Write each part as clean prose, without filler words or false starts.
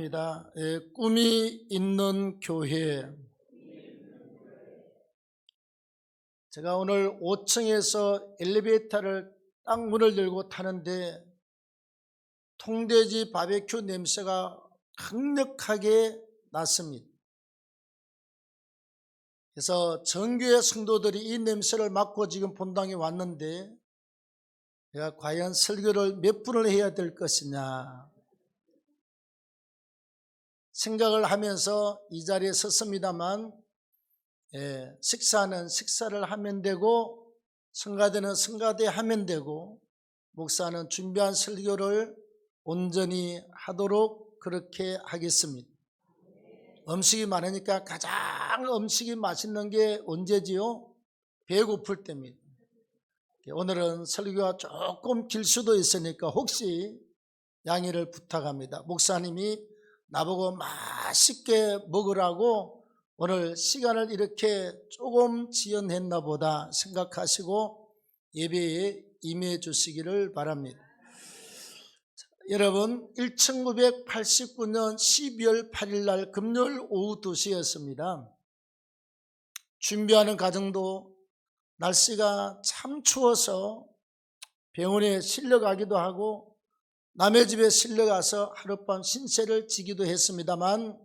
시간입니다. 꿈이 있는 교회. 제가 오늘 5층에서 엘리베이터를 딱 문을 열고 타는데 통돼지 바베큐 냄새가 강력하게 났습니다. 그래서 정교회 성도들이 이 냄새를 맡고 지금 본당에 왔는데 내가 과연 설교를 몇 분을 해야 될 것이냐 생각을 하면서 이 자리에 섰습니다만, 식사는 식사를 하면 되고 성가대는 성가대 하면 되고 목사는 준비한 설교를 온전히 하도록 그렇게 하겠습니다. 음식이 많으니까 가장 음식이 맛있는 게 언제지요? 배고플 때입니다. 오늘은 설교가 조금 길 수도 있으니까 혹시 양해를 부탁합니다. 목사님이 나보고 맛있게 먹으라고 오늘 시간을 이렇게 조금 지연했나 보다 생각하시고 예배에 임해 주시기를 바랍니다. 여러분, 1989년 12월 8일 날 금요일 오후 2시였습니다. 준비하는 과정도 날씨가 참 추워서 병원에 실려가기도 하고 남의 집에 실려가서 하룻밤 신세를 지기도 했습니다만,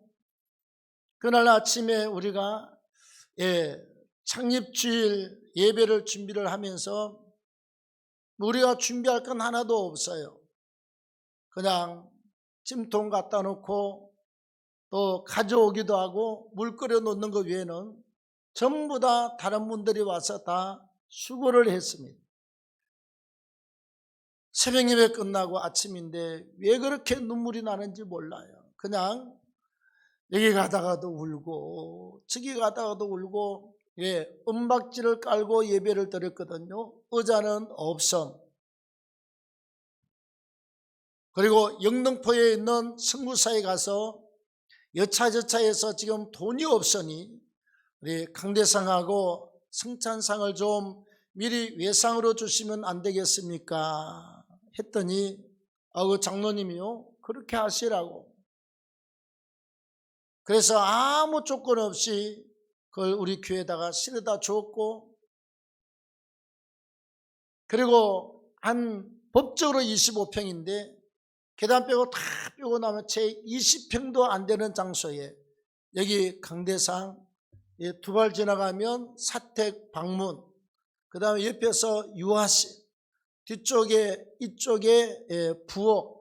그날 아침에 우리가 창립주일 예배를 준비를 하면서 우리가 준비할 건 하나도 없어요. 그냥 찜통 갖다 놓고 또 가져오기도 하고 물 끓여 놓는 것 외에는 전부 다 다른 분들이 와서 다 수고를 했습니다. 새벽 예배 끝나고 아침인데 왜 그렇게 눈물이 나는지 몰라요. 그냥 여기 가다가도 울고 저기 가다가도 울고, 은박지를 깔고 예배를 드렸거든요. 의자는 없음. 그리고 영등포에 있는 성구사에 가서 여차저차해서 지금 돈이 없으니 우리 강대상하고 성찬상을 좀 미리 외상으로 주시면 안 되겠습니까? 했더니 그 장로님이요 그렇게 하시라고. 그래서 아무 조건 없이 그걸 우리 교회에다가 실어다 줬고, 그리고 한 법적으로 25평인데 계단 빼고 다 빼고 나면 채 20평도 안 되는 장소에 여기 강대상 두 발 지나가면 사택 방문, 그 다음에 옆에서 유아실, 뒤쪽에 이쪽에 부엌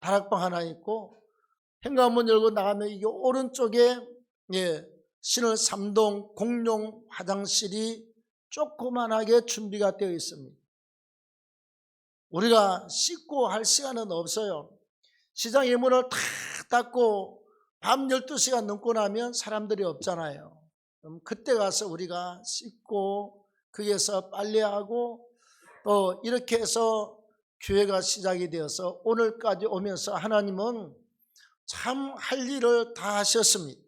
다락방 하나 있고, 현관문 열고 나가면 이게 오른쪽에 신월 3동 공용 화장실이 조그만하게 준비가 되어 있습니다. 우리가 씻고 할 시간은 없어요. 시장 예문을 탁 닫고 밤 12시가 넘고 나면 사람들이 없잖아요. 그럼 그때 가서 우리가 씻고 거기에서 빨래하고 또 이렇게 해서 교회가 시작이 되어서 오늘까지 오면서 하나님은 참 할 일을 다 하셨습니다.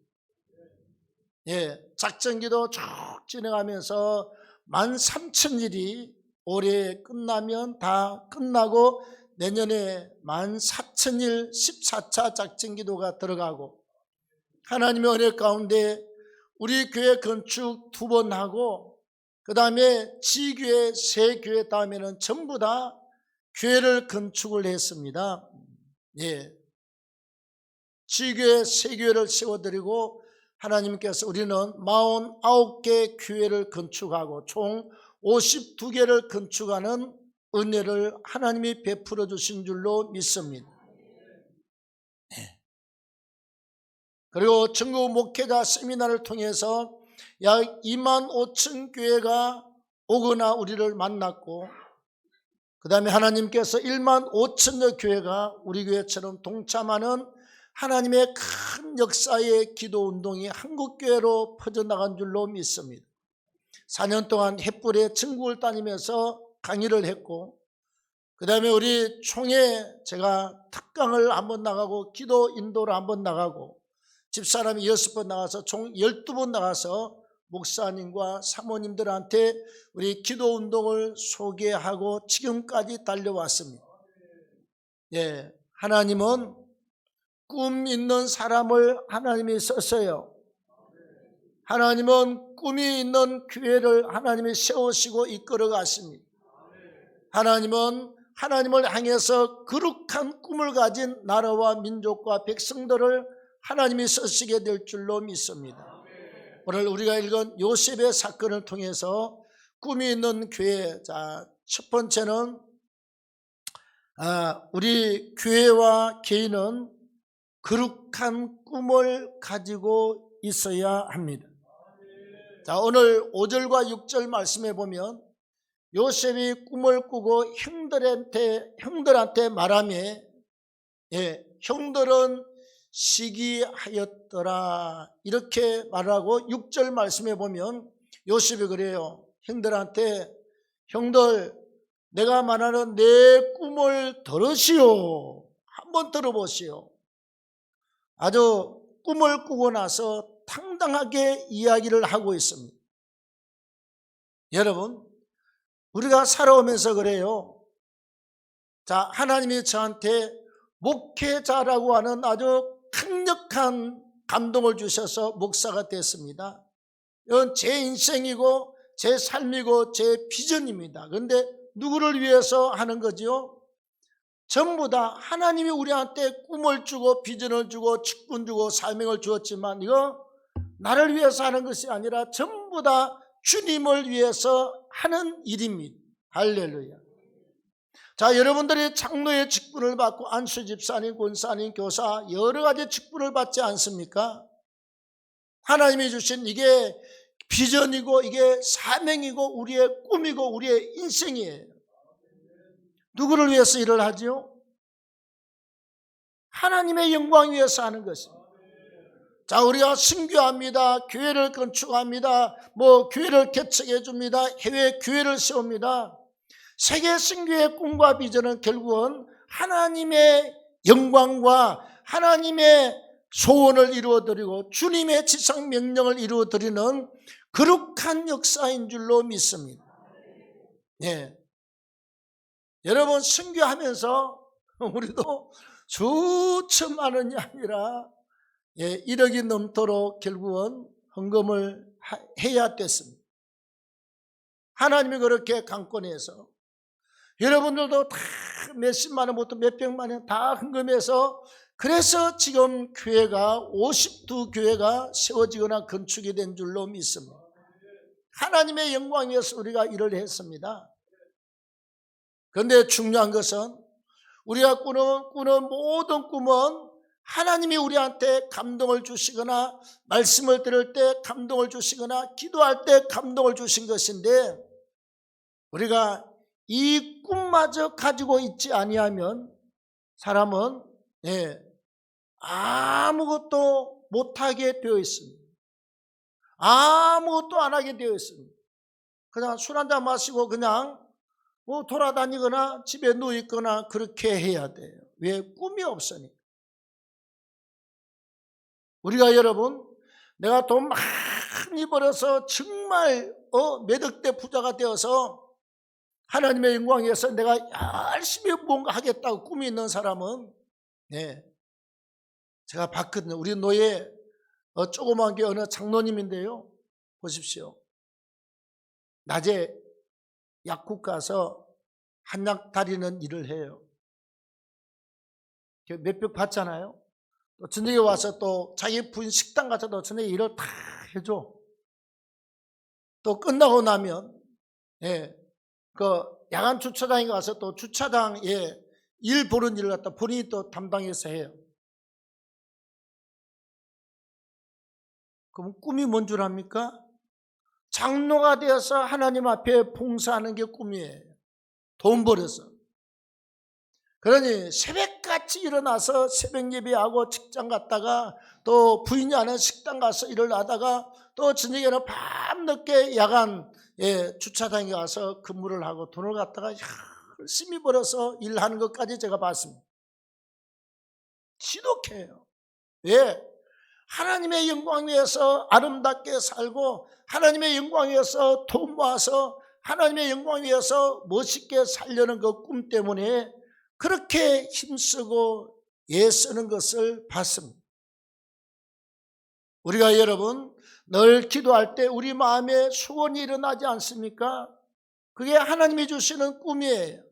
작전기도 쭉 진행하면서 13,000일이 올해 끝나면 다 끝나고 내년에 14,000일 14차 작전기도가 들어가고, 하나님의 은혜 가운데 우리 교회 건축 2번 하고 그 다음에 지교회 3교회 다음에는 전부 다 교회를 건축을 했습니다. 지교회 3교회를 세워드리고 하나님께서 우리는 49개 교회를 건축하고 총 52개를 건축하는 은혜를 하나님이 베풀어 주신 줄로 믿습니다. 그리고 전국 목회자 세미나를 통해서 약 25,000 교회가 오거나 우리를 만났고, 그 다음에 하나님께서 15,000여 교회가 우리 교회처럼 동참하는 하나님의 큰 역사의 기도운동이 한국교회로 퍼져나간 줄로 믿습니다. 4년 동안 햇불에 전국을 다니면서 강의를 했고, 그 다음에 우리 총회 제가 특강을 한번 나가고 기도 인도를 한번 나가고, 집사람이 6번 나가서 총 12번 나가서 목사님과 사모님들한테 우리 기도운동을 소개하고 지금까지 달려왔습니다. 하나님은 꿈 있는 사람을 하나님이 썼어요. 하나님은 꿈이 있는 교회를 하나님이 세우시고 이끌어 가십니다. 하나님은 하나님을 향해서 거룩한 꿈을 가진 나라와 민족과 백성들을 하나님이 쓰시게 될 줄로 믿습니다. 오늘 우리가 읽은 요셉의 사건을 통해서 꿈이 있는 교회, 첫 번째는 우리 교회와 개인은 거룩한 꿈을 가지고 있어야 합니다. 오늘 5절과 6절 말씀해 보면 요셉이 꿈을 꾸고 형들한테 말하며 형들은 시기하였더라 이렇게 말하고 6절 말씀해 보면 요셉이 그래요. 형들한테 형들 내가 말하는 내 꿈을 들으시오. 한번 들어보시오. 아주 꿈을 꾸고 나서 당당하게 이야기를 하고 있습니다. 여러분 우리가 살아오면서 그래요. 하나님이 저한테 목회자라고 하는 아주 강력한 감동을 주셔서 목사가 됐습니다. 이건 제 인생이고 제 삶이고 제 비전입니다. 그런데 누구를 위해서 하는 거지요? 전부 다 하나님이 우리한테 꿈을 주고 비전을 주고 직분 주고 사명을 주었지만 이거 나를 위해서 하는 것이 아니라 전부 다 주님을 위해서 하는 일입니다. 할렐루야. 여러분들이 장로의 직분을 받고 안수 집사님, 권사님, 교사 여러 가지 직분을 받지 않습니까? 하나님이 주신 이게 비전이고 이게 사명이고 우리의 꿈이고 우리의 인생이에요. 누구를 위해서 일을 하지요? 하나님의 영광 위해서 하는 것입니다. 우리가 선교합니다. 교회를 건축합니다. 교회를 개척해 줍니다. 해외 교회를 세웁니다. 세계 선교의 꿈과 비전은 결국은 하나님의 영광과 하나님의 소원을 이루어드리고 주님의 지상 명령을 이루어드리는 거룩한 역사인 줄로 믿습니다. 여러분 선교하면서 우리도 수천만원이 아니라 1억이 넘도록 결국은 헌금을 해야 됐습니다. 하나님이 그렇게 강권해서 여러분들도 다 몇십만원부터 몇백만원 다 헌금해서 그래서 지금 교회가 52교회가 세워지거나 건축이 된 줄로 믿습니다. 하나님의 영광 위해서 우리가 일을 했습니다. 그런데 중요한 것은 우리가 꾸는 모든 꿈은 하나님이 우리한테 감동을 주시거나 말씀을 들을 때 감동을 주시거나 기도할 때 감동을 주신 것인데 우리가 이 꿈마저 가지고 있지 아니하면 사람은 아무것도 못하게 되어 있습니다. 아무것도 안 하게 되어 있습니다. 그냥 술 한잔 마시고 그냥 돌아다니거나 집에 누워있거나 그렇게 해야 돼요. 왜? 꿈이 없으니까. 우리가 여러분 내가 돈 많이 벌어서 정말 몇 억대 부자가 되어서 하나님의 영광 위해서 내가 열심히 뭔가 하겠다고 꿈이 있는 사람은 제가 봤거든요. 우리 노예 조그만 게 어느 장로님인데요. 보십시오. 낮에 약국 가서 한약 다리는 일을 해요. 몇백 받잖아요. 또 저녁에 와서 또 자기 부인 식당 가서 또 저녁에 일을 다 해줘. 또 끝나고 나면 그 야간 주차장에 가서 또 주차장에 일 보는 일을 갖다 본인이 또 담당해서 해요. 그럼 꿈이 뭔 줄 압니까? 장로가 되어서 하나님 앞에 봉사하는 게 꿈이에요. 돈 벌어서. 그러니 새벽같이 일어나서 새벽 예배하고 직장 갔다가 또 부인이 아는 식당 가서 일을 하다가 또 저녁에는 밤늦게 야간 주차장에 가서 근무를 하고 돈을 갖다가 열심히 벌어서 일하는 것까지 제가 봤습니다. 지독해요. 왜? 하나님의 영광 위해서 아름답게 살고 하나님의 영광 위해서 돈 모아서 하나님의 영광 위해서 멋있게 살려는 그 꿈 때문에 그렇게 힘쓰고 애쓰는 것을 봤습니다. 우리가 여러분 늘 기도할 때 우리 마음에 소원이 일어나지 않습니까? 그게 하나님이 주시는 꿈이에요.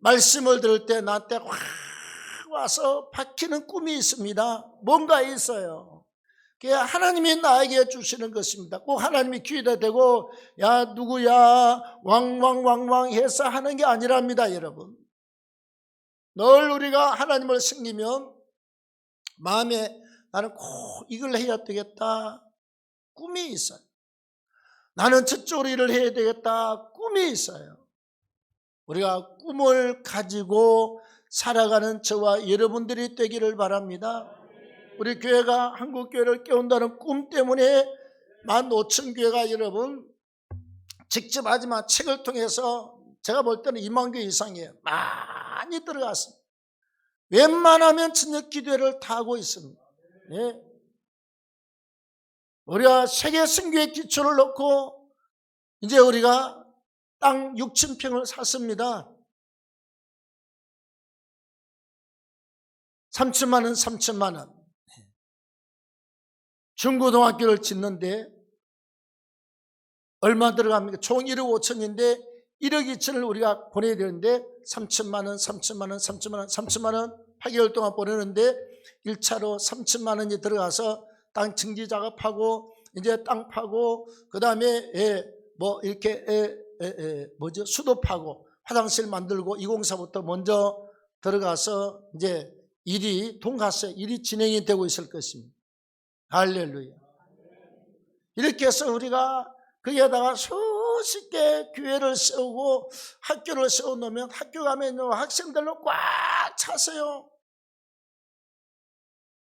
말씀을 들을 때 나한테 확 와서 박히는 꿈이 있습니다. 뭔가 있어요. 그게 하나님이 나에게 주시는 것입니다. 꼭 하나님이 귀에다 대고 야 누구야 왕왕왕왕 해서 하는 게 아니랍니다. 여러분 늘 우리가 하나님을 섬기면 마음에 나는 꼭 이걸 해야 되겠다 꿈이 있어요. 나는 저쪽으로 일을 해야 되겠다 꿈이 있어요. 우리가 꿈을 가지고 살아가는 저와 여러분들이 되기를 바랍니다. 우리 교회가 한국교회를 깨운다는 꿈 때문에 15,000교회가 여러분 직접 하지만 책을 통해서 제가 볼 때는 2만 교회 이상이에요. 많이 들어갔습니다. 웬만하면 저녁 기도회를 다 하고 있습니다. 예. 우리가 세계 선교의 기초를 놓고 이제 우리가 땅 6,000평을 샀습니다. 3천만 원, 3천만 원. 중고등학교를 짓는데 얼마 들어갑니까? 총 1억 5천인데 1억 2천을 우리가 보내야 되는데 3천만 원, 3천만 원, 3천만 원, 3천만 원 8개월 동안 보내는데 1차로 3천만 원이 들어가서 땅 증지 작업하고 이제 땅 파고 그 다음에 뭐 이렇게 뭐죠? 수도 파고 화장실 만들고 이 공사부터 먼저 들어가서 이제 일이 돈가스 일이 진행이 되고 있을 것입니다. 할렐루야. 이렇게 해서 우리가 거기에다가 수십 개 교회를 세우고 학교를 세워놓으면 학교 가면 학생들로 꽉 차서요.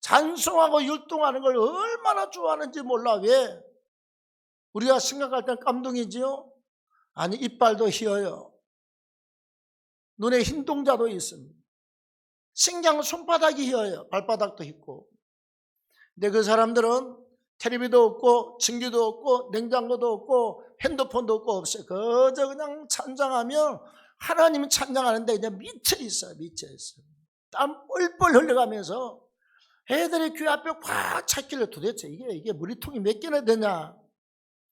찬송하고 율동하는 걸 얼마나 좋아하는지 몰라. 왜? 우리가 생각할 땐 감동이지요. 아니 이빨도 휘어요. 눈에 흰 동자도 있습니다. 신경 손바닥이 휘어요. 발바닥도 휘고. 근데 그 사람들은 텔레비도 없고 전기도 없고 냉장고도 없고 핸드폰도 없고 없어요. 그저 그냥 찬양하면 하나님은 찬양하는데 그냥 미쳐 있어요. 미쳐 있어요. 땀 뻘뻘 흘려가면서 애들이 귀 앞에 꽉 찼길래 도대체 이게 머리통이 몇 개나 되냐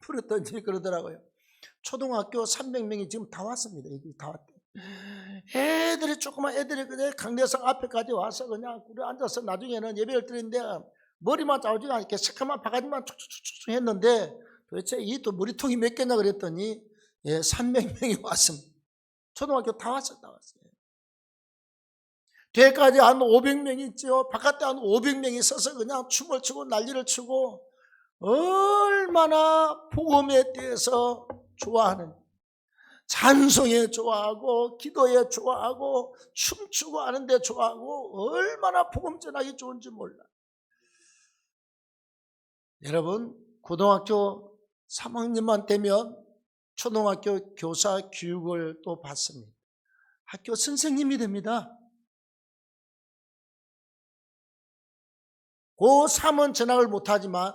풀었더니 그러더라고요. 초등학교 300명이 지금 다 왔습니다. 여기 다 왔대. 애들이 조그만 애들이 그냥 강대상 앞에까지 와서 그냥 우리 앉아서 나중에는 예배를 드리는데 머리만 짜오지가 않게 새까만 바가지만 툭툭툭툭 했는데 도대체 이 또 머리통이 몇 개냐 그랬더니 300명이 왔습니다. 초등학교 다 왔어요. 뒤에까지 한 500명이 있죠. 바깥에 한 500명이 서서 그냥 춤을 추고 난리를 추고 얼마나 복음에 대해서 좋아하는 찬송에 좋아하고 기도에 좋아하고 춤추고 하는데 좋아하고 얼마나 복음 전하기 좋은지 몰라. 여러분 고등학교 3학년만 되면 초등학교 교사 교육을 또 받습니다. 학교 선생님이 됩니다. 고3은 전학을 못하지만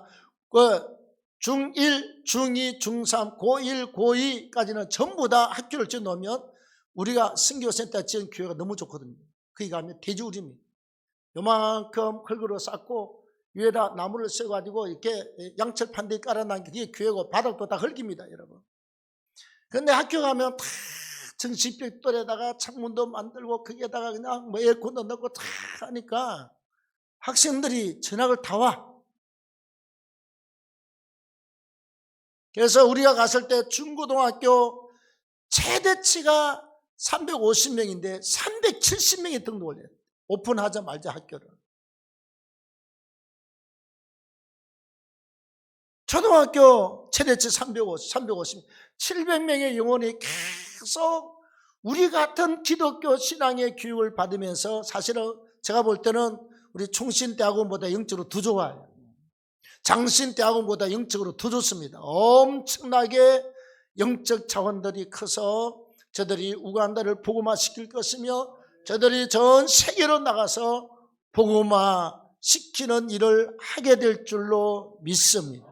중1, 중2, 중3, 고1, 고2까지는 전부 다 학교를 지어놓으면 우리가 선교센터 지은 교회가 너무 좋거든요. 거기 가면 돼지우림이 요만큼 흙으로 쌓고 위에다 나무를 써가지고 이렇게 양철판대 깔아놓은 게 그게 교회고 바닥도 다 흙입니다, 여러분. 그런데 학교 가면 다 정식벽돌에다가 창문도 만들고 거기에다가 그냥 뭐 에어컨도 넣고 다 하니까 학생들이 전학을 다 와. 그래서 우리가 갔을 때 중고등학교 최대치가 350명인데 370명이 등록을 해요. 오픈하자마자 학교를. 초등학교 최대치 350, 700명의 영혼이 계속 우리 같은 기독교 신앙의 교육을 받으면서 사실은 제가 볼 때는 우리 총신대학원보다 영적으로 더 좋아요. 장신대학원보다 영적으로 더 좋습니다. 엄청나게 영적 자원들이 커서 저들이 우간다를 복음화시킬 것이며 저들이 전 세계로 나가서 복음화시키는 일을 하게 될 줄로 믿습니다.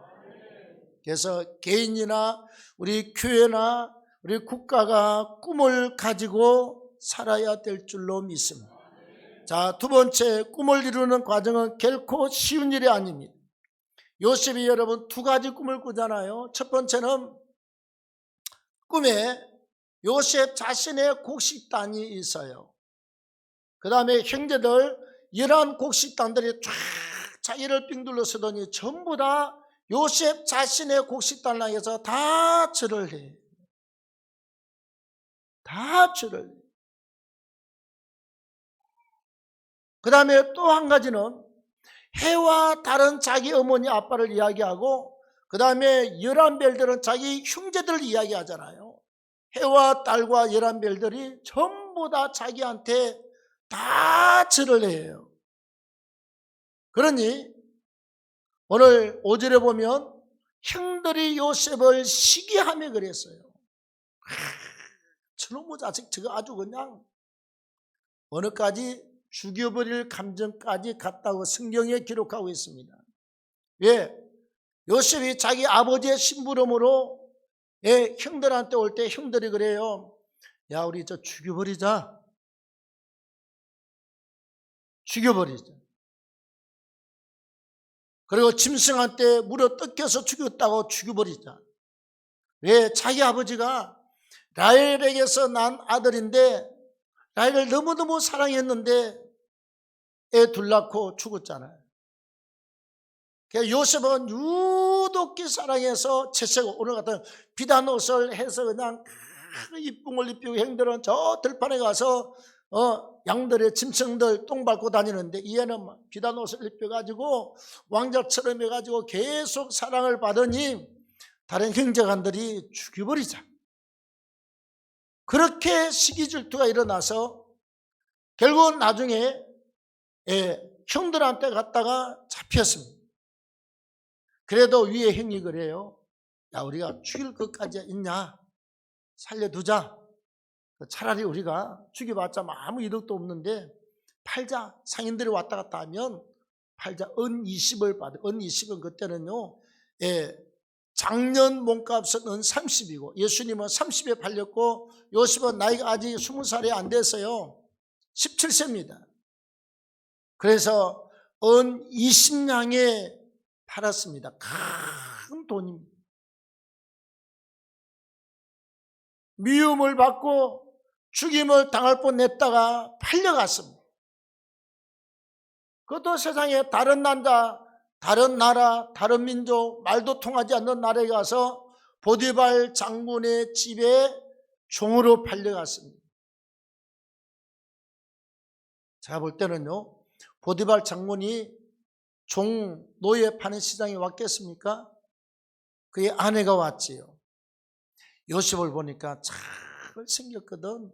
그래서 개인이나 우리 교회나 우리 국가가 꿈을 가지고 살아야 될 줄로 믿습니다. 자, 두 번째, 꿈을 이루는 과정은 결코 쉬운 일이 아닙니다. 요셉이 여러분 두 가지 꿈을 꾸잖아요. 첫 번째는 꿈에 요셉 자신의 곡식단이 있어요. 그 다음에 형제들 11곡식단들이 쫙 자기를 빙 둘러서더니 전부 다 요셉 자신의 곡식단을 향해서 다 절을 해. 다 절을 해. 그 다음에 또 한 가지는 해와 달은 자기 어머니 아빠를 이야기하고 그 다음에 11별들은 자기 형제들을 이야기하잖아요. 해와 달과 11별들이 전부 다 자기한테 다 절을 해요. 그러니 오늘 5절에 보면 형들이 요셉을 시기하며 그랬어요. 저놈의 자식 저거 아주 그냥 어느까지 죽여버릴 감정까지 갔다고 성경에 기록하고 있습니다. 왜? 요셉이 자기 아버지의 심부름으로 형들한테 올 때 형들이 그래요. 야, 우리 저 죽여버리자. 죽여버리자. 그리고 짐승한테 물어 뜯겨서 죽였다고 죽여버리자. 왜? 자기 아버지가 라헬에게서 난 아들인데 라헬을 너무너무 사랑했는데 애 둘 낳고 죽었잖아요. 요셉은 유독히 사랑해서 채색 오늘 같은 비단 옷을 해서 그냥 이쁜 걸 입히고 형들은 저 들판에 가서 양들의 짐승들 똥 밟고 다니는데 얘는 비단 옷을 입혀가지고 왕자처럼 해가지고 계속 사랑을 받으니 다른 형제간들이 죽여버리자. 그렇게 시기질투가 일어나서 결국은 나중에 형들한테 갔다가 잡혔습니다. 그래도 위에 형이 그래요. 야, 우리가 죽일 것까지 있냐? 살려두자. 차라리 우리가 죽여봤자 아무 이득도 없는데 팔자. 상인들이 왔다 갔다 하면 팔자. 은 20을 받아. 은 20은 그때는요, 작년 몸값은 은 30이고 예수님은 30에 팔렸고 요셉은 나이가 아직 20살이 안 돼서요 17세입니다. 그래서 은 20냥에 팔았습니다. 큰 돈입니다. 미움을 받고 죽임을 당할 뻔했다가 팔려갔습니다. 그것도 세상에 다른 남자, 다른 나라, 다른 민족, 말도 통하지 않는 나라에 가서 보디발 장군의 집에 종으로 팔려갔습니다. 제가 볼 때는요, 보디발 장군이 종 노예 파는 시장에 왔겠습니까? 그의 아내가 왔지요. 요셉을 보니까 잘 생겼거든.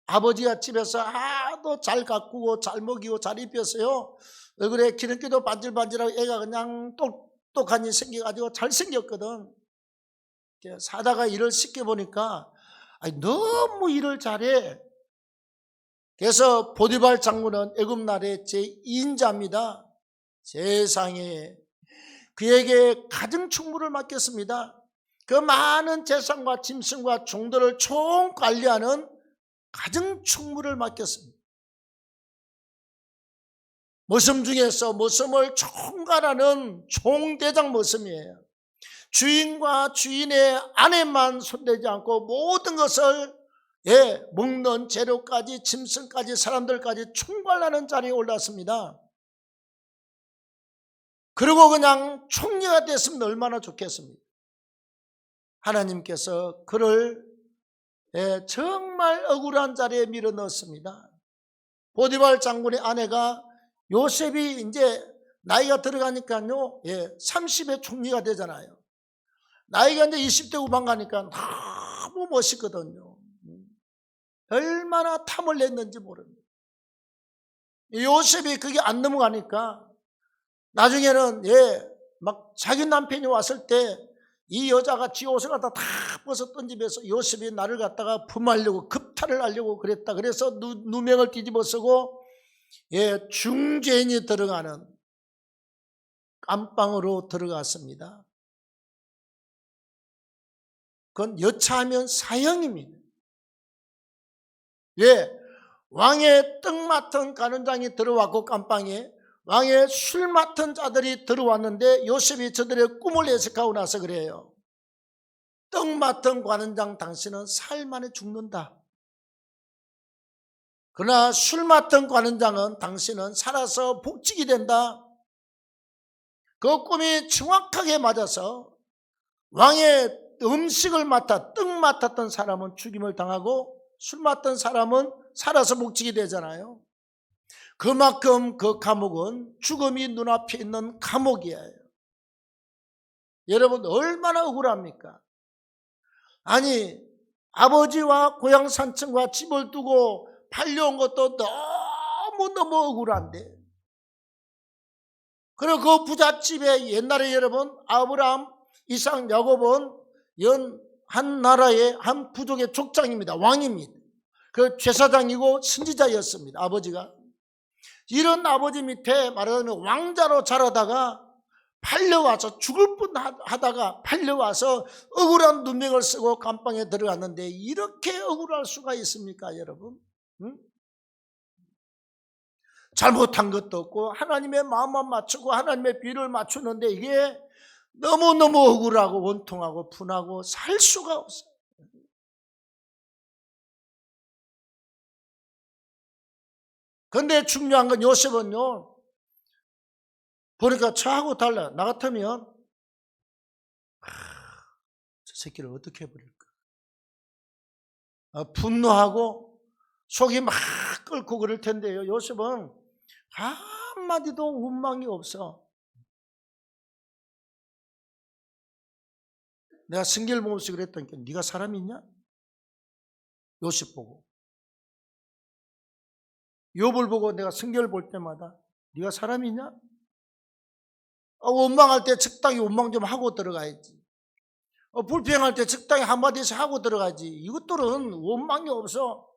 아버지가 집에서 아도 잘 가꾸고 잘 먹이고 잘 입혔어요. 얼굴에 기름기도 반질반질하고 애가 그냥 똑똑하니 생겨가지고 잘 생겼거든. 사다가 일을 시켜보니까 너무 일을 잘해. 그래서 보디발 장군은 애굽 나라의 제2인자입니다. 세상에 그에게 가정충무를 맡겼습니다. 그 많은 재산과 짐승과 종들을 총관리하는 가정충무를 맡겼습니다. 머슴 중에서 머슴을 총괄하는 총대장 머슴이에요. 주인과 주인의 아내만 손대지 않고 모든 것을 먹는 재료까지 짐승까지 사람들까지 총괄하는 자리에 올랐습니다. 그리고 그냥 총리가 됐으면 얼마나 좋겠습니까? 하나님께서 그를 정말 억울한 자리에 밀어넣었습니다. 보디발 장군의 아내가 요셉이 이제 나이가 들어가니까요, 30에 총리가 되잖아요. 나이가 이제 20대 후반 가니까 너무 멋있거든요. 얼마나 탐을 냈는지 모릅니다. 요셉이 그게 안 넘어가니까 나중에는 막 자기 남편이 왔을 때 이 여자가 지 옷을 갖다 다 벗어 던지면서 요셉이 나를 갖다가 품하려고 급탈을 하려고 그랬다. 그래서 누명을 뒤집어 쓰고 중죄인이 들어가는 감방으로 들어갔습니다. 그건 여차하면 사형입니다. 왜? 왕의 떡 맡은 가는장이 들어왔고 깜빵에 왕의 술 맡은 자들이 들어왔는데 요셉이 저들의 꿈을 해석하고 나서 그래요. 떡 맡은 관원장 당신은 사흘 만에 죽는다. 그러나 술 맡은 관원장은 당신은 살아서 복직이 된다. 그 꿈이 정확하게 맞아서 왕의 음식을 맡아 떡 맡았던 사람은 죽임을 당하고 술 맡은 사람은 살아서 복직이 되잖아요. 그만큼 그 감옥은 죽음이 눈앞에 있는 감옥이에요. 여러분 얼마나 억울합니까? 아니 아버지와 고향 산청과 집을 두고 팔려온 것도 너무너무 억울한데, 그리고 그 부잣집에 옛날에 여러분 아브라함, 이삭, 야곱은 한 나라의 한 부족의 족장입니다. 왕입니다. 그 제사장이고 선지자였습니다. 아버지가. 이런 아버지 밑에 말하자면 왕자로 자라다가 팔려와서 죽을 뻔하다가 팔려와서 억울한 누명을 쓰고 감방에 들어갔는데 이렇게 억울할 수가 있습니까 여러분? 응? 잘못한 것도 없고 하나님의 마음만 맞추고 하나님의 비를 맞추는데 이게 너무너무 억울하고 원통하고 분하고 살 수가 없어요. 그런데 중요한 건 요셉은요, 보니까 저하고 달라. 나 같으면 저 새끼를 어떻게 해버릴까, 분노하고 속이 막 끓고 그럴 텐데요, 요셉은 한마디도 원망이 없어. 내가 승계를 보면서 그랬더니까 네가 사람이 있냐? 요셉 보고. 욥을 보고 내가 승계를 볼 때마다 네가 사람이 있냐? 원망할 때 적당히 원망 좀 하고 들어가야지. 불평할 때 적당히 한마디씩 하고 들어가지. 이것들은 원망이 없어.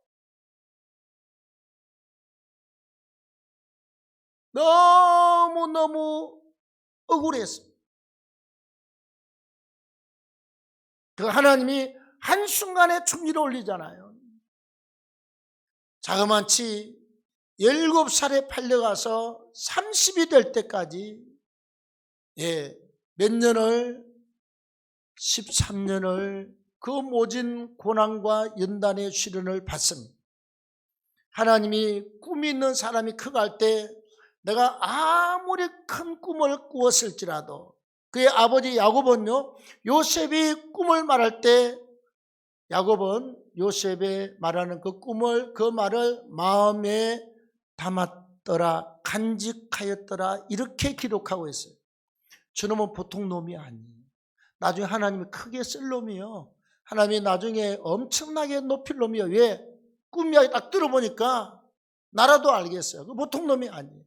너무너무 억울했습니다. 그 하나님이 한순간에 충리를 올리잖아요. 자그마치 17살에 팔려가서 30이 될 때까지 몇 년을 13년을 그 모진 고난과 연단의 시련을 받습니다. 하나님이 꿈이 있는 사람이 커갈 때 내가 아무리 큰 꿈을 꾸었을지라도 그의 아버지 야곱은요, 요셉이 꿈을 말할 때 야곱은 요셉의 말하는 그 꿈을, 그 말을 마음에 담았더라, 간직하였더라, 이렇게 기록하고 있어요. 저놈은 보통 놈이 아니에요. 나중에 하나님이 크게 쓸 놈이요, 하나님이 나중에 엄청나게 높일 놈이요. 왜? 꿈 이야기 딱 들어보니까 나라도 알겠어요. 그 보통 놈이 아니에요.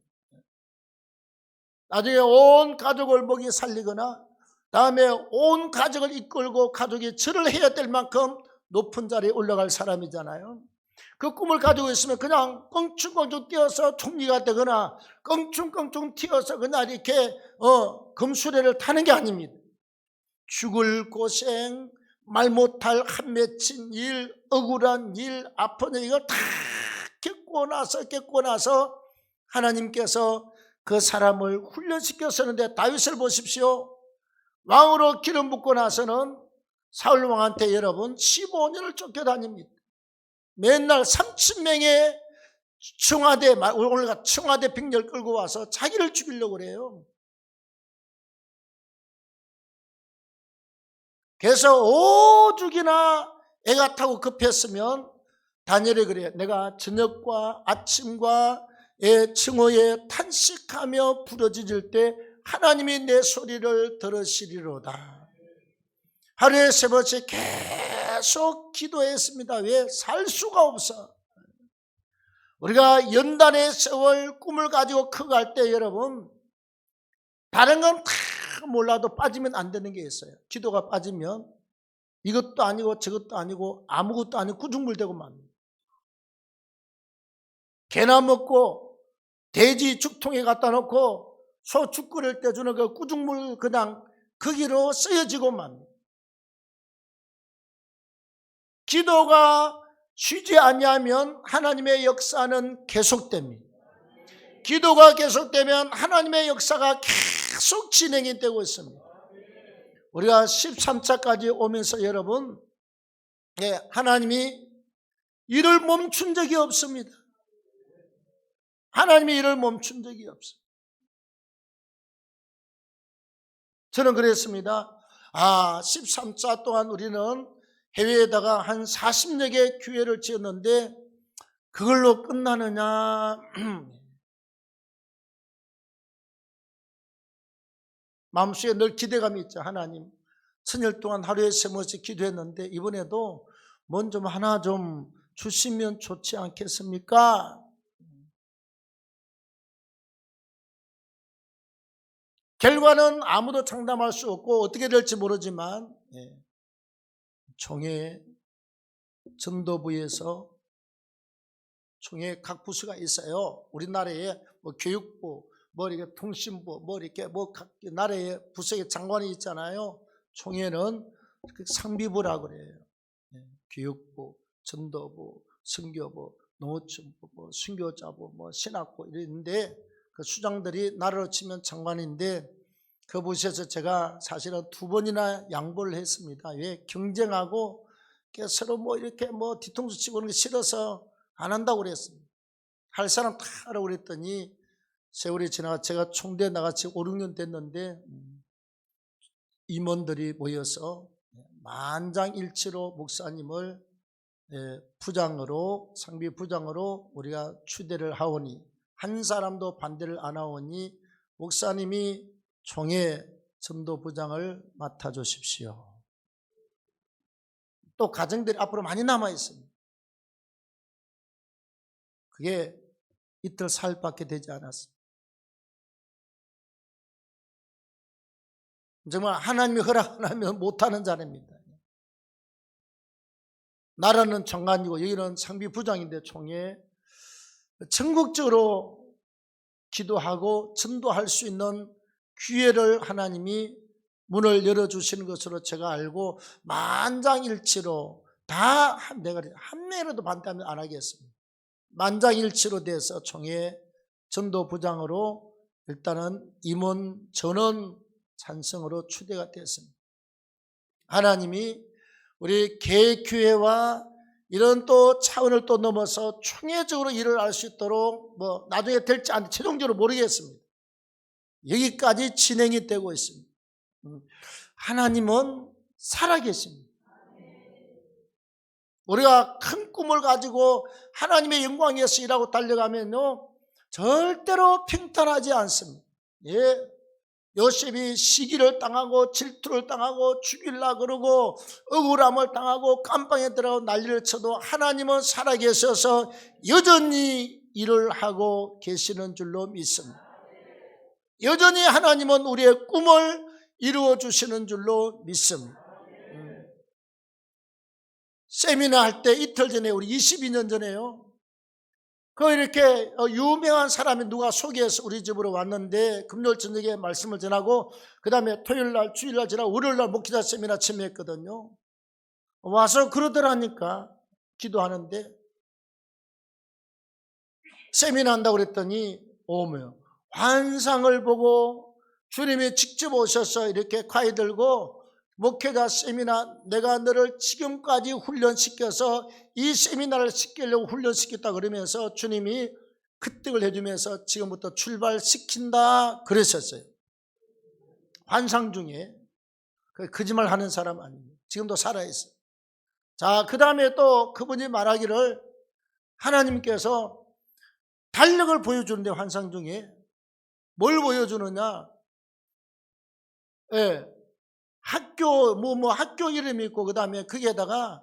나중에 온 가족을 먹이 살리거나 다음에 온 가족을 이끌고 가족이 절을 해야 될 만큼 높은 자리에 올라갈 사람이잖아요. 그 꿈을 가지고 있으면 그냥 껑충껑충 뛰어서 총리가 되거나 껑충껑충 튀어서 그냥 이렇게 금수레를 타는 게 아닙니다. 죽을 고생, 말 못할 한 맺힌 일, 억울한 일, 아픈 일, 이걸 다 겪고 나서 하나님께서 그 사람을 훈련시켰었는데, 다윗을 보십시오. 왕으로 기름 붓고 나서는 사울 왕한테 여러분 15년을 쫓겨다닙니다. 맨날 30명의 청와대, 오늘 청와대 병력 끌고 와서 자기를 죽이려고 그래요. 그래서 오죽이나 애가 타고 급했으면 다니엘이 그래요. 내가 저녁과 아침과 증오에 탄식하며 부러질 때 하나님이 내 소리를 들으시리로다. 하루에 3번씩 계속 기도했습니다. 왜? 살 수가 없어. 우리가 연단의 세월 꿈을 가지고 커갈 때 여러분, 다른 건 다 몰라도 빠지면 안 되는 게 있어요. 기도가 빠지면 이것도 아니고 저것도 아니고 아무것도 아니고 구중물되고 맙니다. 개나 먹고 돼지 죽통에 갖다 놓고 소 죽 끓일 때 주는 그 구중물 그냥 거기로 쓰여지고 맙니다. 기도가 쉬지 아니하면 하나님의 역사는 계속됩니다. 기도가 계속되면 하나님의 역사가 계속 진행이 되고 있습니다. 우리가 13차까지 오면서 여러분, 하나님이 일을 멈춘 적이 없습니다. 하나님이 일을 멈춘 적이 없습니다. 저는 그랬습니다. 13차 동안 우리는 해외에다가 한 40여 개 교회를 지었는데 그걸로 끝나느냐. 마음속에 늘 기대감이 있죠. 하나님, 천일 동안 하루에 3번씩 기도했는데 이번에도 뭔 좀 하나 좀 주시면 좋지 않겠습니까? 결과는 아무도 장담할 수 없고 어떻게 될지 모르지만 총회 전도부에서 총회 각 부서가 있어요. 우리나라에 뭐 교육부, 뭐 이렇게 통신부, 뭐 이렇게 뭐 각 나라의 부서의 장관이 있잖아요. 총회는 상비부라고 그래요. 교육부, 전도부, 선교부, 농어촌부, 뭐 순교자부, 뭐 신학부 이랬는데 그 수장들이 나라로 치면 장관인데 그 부서에서 제가 사실은 2번이나 양보를 했습니다. 왜? 경쟁하고 서로 뭐 이렇게 뭐 뒤통수 치고 그런 게 싫어서 안 한다고 그랬습니다. 할 사람 다 하라고 그랬더니 세월이 지나가 제가 총대에 나가 지금 5, 6년 됐는데 임원들이 모여서 만장일치로 목사님을 부장으로, 상비 부장으로 우리가 추대를 하오니 한 사람도 반대를 안 하오니 목사님이 총회 전도부장을 맡아주십시오. 또 가정들이 앞으로 많이 남아 있습니다. 그게 이틀 사흘밖에 되지 않았습니다. 정말 하나님이 허락 안 하면 못하는 자입니다. 나라는 장관이고 여기는 상비부장인데 총회 전국적으로 기도하고 전도할 수 있는 기회를 하나님이 문을 열어주시는 것으로 제가 알고 만장일치로 다 내가 한 명이라도 반대하면 안 하겠습니다. 만장일치로 돼서 총회 전도부장으로 일단은 임원 전원 찬성으로 추대가 됐습니다. 하나님이 우리 개교회와 이런 또 차원을 또 넘어서 총회적으로 일을 할 수 있도록 뭐 나중에 될지 안 될지 최종적으로 모르겠습니다. 여기까지 진행이 되고 있습니다. 하나님은 살아계십니다. 우리가 큰 꿈을 가지고 하나님의 영광 위해서 일하고 달려가면요 절대로 평탄하지 않습니다. 요셉이 시기를 당하고 질투를 당하고 죽이려고 그러고 억울함을 당하고 깜빵에 들어가고 난리를 쳐도 하나님은 살아계셔서 여전히 일을 하고 계시는 줄로 믿습니다. 여전히 하나님은 우리의 꿈을 이루어 주시는 줄로 믿습니다. 세미나 할 때 이틀 전에 우리 22년 전에요. 그 이렇게 유명한 사람이 누가 소개해서 우리 집으로 왔는데 금요일 저녁에 말씀을 전하고 그 다음에 토요일날 주일날 지나고 월요일날 목회자 세미나 참여했거든요. 와서 그러더라니까 기도하는데 세미나 한다고 그랬더니 오며 환상을 보고 주님이 직접 오셔서 이렇게 가위 들고 목회자 세미나 내가 너를 지금까지 훈련시켜서 이 세미나를 시키려고 훈련시켰다 그러면서 주님이 끄떡을 해주면서 지금부터 출발시킨다 그러셨어요. 환상 중에 거짓말 하는 사람 아닙니다. 지금도 살아있어요. 자, 그 다음에 또 그분이 말하기를 하나님께서 달력을 보여주는데 환상 중에 뭘 보여주느냐? 학교 학교 이름이 있고 그 다음에 거기에다가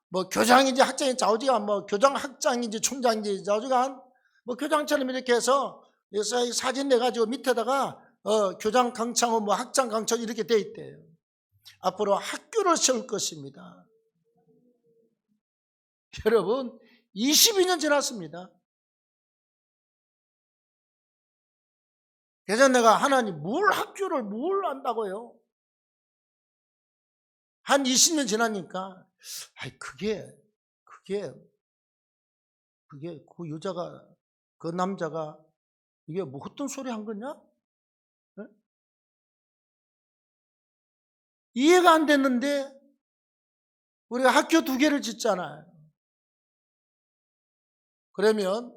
뭐 교장인지 학장인지 좌우지간 뭐 교장 학장인지 총장인지 좌우지간 뭐 교장처럼 이렇게 해서 사진 내가지고 밑에다가 교장 강창호 뭐 학장 강창호 이렇게 돼 있대요. 앞으로 학교를 세울 것입니다. 여러분 22년 지났습니다. 그래서 내가 하나님 뭘 학교를 뭘 안다고요? 한 20년 지나니까 그게 그게 그 여자가 그 남자가 이게 뭐 어떤 소리 한 거냐? 네? 이해가 안 됐는데 우리가 학교 2개를 짓잖아요. 그러면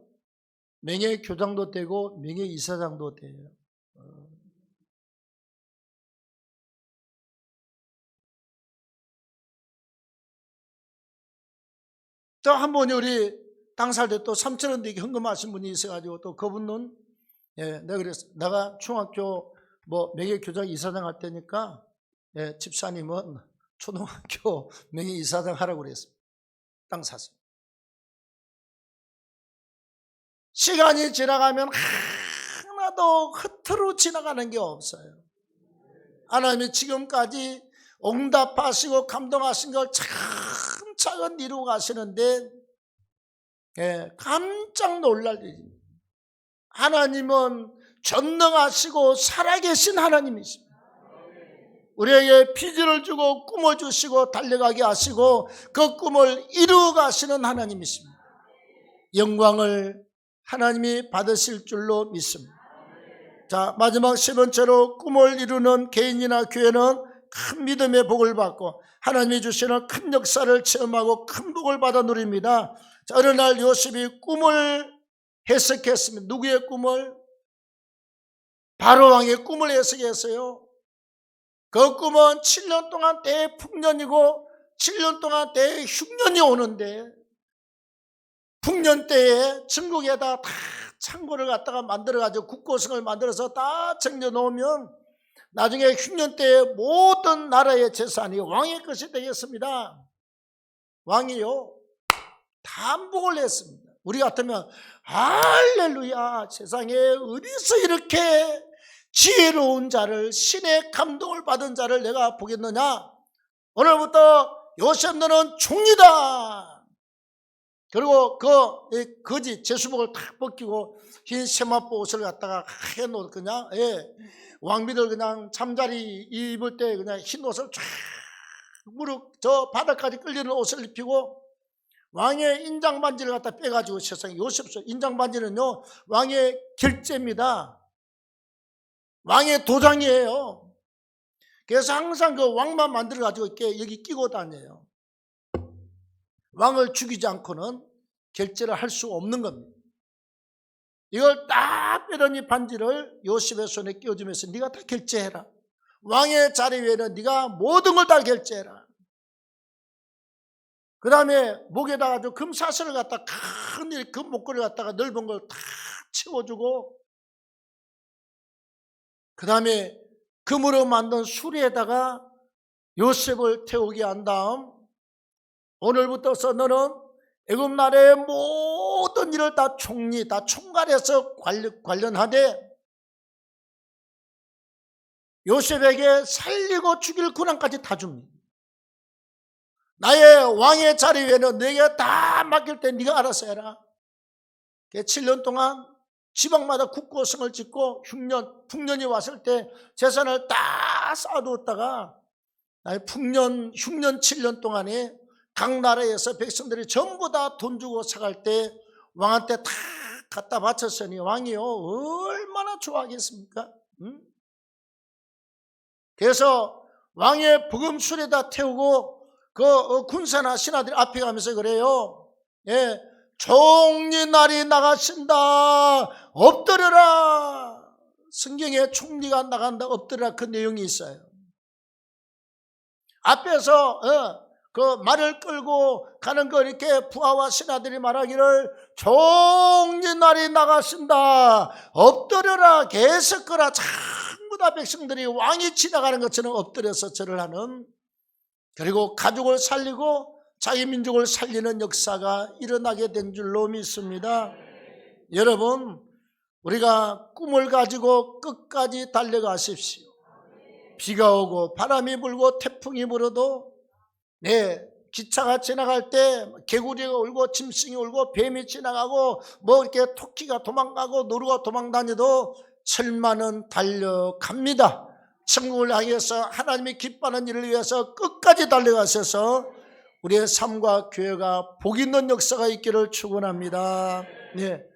명예교장도 되고 명예이사장도 돼요. 또 한 번이 우리 땅 살 때 또 3,000원 되게 헌금하신 분이 있어가지고 또 그분은 내가 그랬어. 내가 중학교 뭐 명예교장 이사장 할 때니까 집사님은 초등학교 명예이사장 하라고 그랬어. 땅 사서. 시간이 지나가면 하나도 흐트러 지나가는 게 없어요. 하나님이 지금까지 응답하시고 감동하신 걸 차근차근 이루고 가시는데 깜짝 놀랄 일입니다. 하나님은 전능하시고 살아계신 하나님이십니다. 우리에게 비전을 주고 꿈을 주시고 달려가게 하시고 그 꿈을 이루어 가시는 하나님이십니다. 영광을 하나님이 받으실 줄로 믿습니다. 자, 마지막 10번째로 꿈을 이루는 개인이나 교회는 큰 믿음의 복을 받고 하나님이 주시는 큰 역사를 체험하고 큰 복을 받아 누립니다. 자, 어느 날 요셉이 꿈을 해석했습니다. 누구의 꿈을? 바로왕의 꿈을 해석했어요. 그 꿈은 7년 동안 대풍년이고 7년 동안 대흉년이 오는데 풍년 때에 전국에다 다 창고를 갖다가 만들어가지고 국고성을 만들어서 다 챙겨놓으면 나중에 흉년 때에 모든 나라의 재산이 왕의 것이 되겠습니다. 왕이요 담복을 했습니다. 우리 같으면 할렐루야, 세상에 어디서 이렇게 지혜로운 자를, 신의 감동을 받은 자를 내가 보겠느냐. 오늘부터 요셉 너는 종이다. 그리고 그 거지 제수복을 탁 벗기고 흰 세마포 옷을 갖다가 해놓고 그냥 왕비들 그냥 잠자리 입을 때 그냥 흰 옷을 쫙 무릎 저 바닥까지 끌리는 옷을 입히고 왕의 인장 반지를 갖다 빼가지고 세상에 요셉 인장 반지는요 왕의 결제입니다. 왕의 도장이에요. 그래서 항상 그 왕만 만들어가지고 이렇게 여기 끼고 다녀요. 왕을 죽이지 않고는 결제를 할 수 없는 겁니다. 이걸 딱 빼더니 반지를 요셉의 손에 끼워주면서 네가 다 결제해라. 왕의 자리 위에는 네가 모든 걸 다 결제해라. 그 다음에 목에다가 금사슬을 갖다 큰 금 목걸이를 갖다가 넓은 걸 다 채워주고 그 다음에 금으로 만든 수레에다가 요셉을 태우게 한 다음 오늘부터서 너는 애굽 나라의 모든 일을 다 총괄해서 관련하되 요셉에게 살리고 죽일 권한까지 다 줍니다. 나의 왕의 자리 위에는 너에게 다 맡길 때 네가 알아서 해라. 7년 동안 지방마다 국고성을 짓고 풍년이 왔을 때 재산을 다 쌓아두었다가 흉년 7년 동안에 각 나라에서 백성들이 전부 다 돈 주고 사갈 때 왕한테 다 갖다 바쳤으니 왕이요 얼마나 좋아하겠습니까? 그래서 왕의 부금술에다 태우고 그 군사나 신하들이 앞에 가면서 그래요. 총리날이 나가신다. 엎드려라. 성경에 총리가 나간다 엎드려라 그 내용이 있어요. 앞에서 그 말을 끌고 가는 거 이렇게 부하와 신하들이 말하기를 총리날이 나가신다. 엎드려라. 계속 거라. 전부 다 백성들이 왕이 지나가는 것처럼 엎드려서 절을 하는 그리고 가족을 살리고 자기 민족을 살리는 역사가 일어나게 된 줄로 믿습니다. 여러분 우리가 꿈을 가지고 끝까지 달려가십시오. 비가 오고 바람이 불고 태풍이 불어도 기차가 지나갈 때 개구리가 울고 짐승이 울고 뱀이 지나가고 뭐 이렇게 토끼가 도망가고 노루가 도망다녀도 철마는 달려갑니다. 천국을 향해서 하나님이 기뻐하는 일을 위해서 끝까지 달려가셔서 우리의 삶과 교회가 복 있는 역사가 있기를 축원합니다. 네.